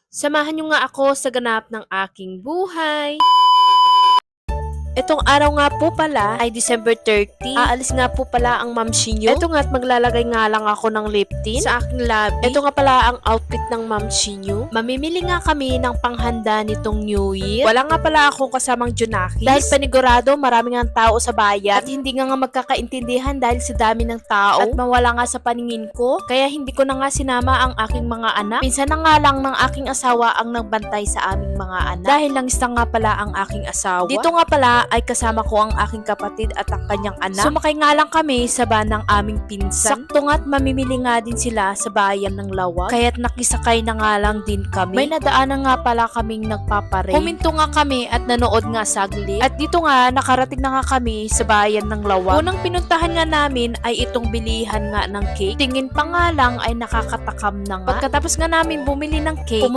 Samahan niyo nga ako sa ganap ng aking buhay. Itong araw nga po pala ay December 30. Aalis nga po pala ang Ma'am Shinyo. Ito nga at maglalagay nga lang ako ng lip tint sa aking labi. Ito nga pala ang outfit ng Ma'am Shinyo. Mamimili nga kami ng panghanda nitong New Year. Wala nga pala akong kasamang Junakis. Dahil panigurado marami nga tao sa bayan. At hindi nga magkakaintindihan dahil sa dami ng tao. At mawala nga sa paningin ko. Kaya hindi ko na nga sinama ang aking mga anak. Minsan na nga lang ng aking asawa ang nagbantay sa aming mga anak. Dahil langis na nga pala ang aking asawa. Dito nga pala ay kasama ko ang aking kapatid at ang kanyang anak. Sumakay nga lang kami sa van ng aming pinsan. Sakto nga't mamimili nga din sila sa bayan ng Lawag. Kaya't nakisakay na nga lang din kami. May nadaanan nga pala kaming nagpapare. Huminto nga kami at nanood nga saglit. At dito nga nakarating na nga kami sa bayan ng Lawag. Unang pinuntahan nga namin ay itong bilihan nga ng cake. Tingin pa nga lang ay nakakatakam na nga. Pagkatapos nga namin bumili ng cake,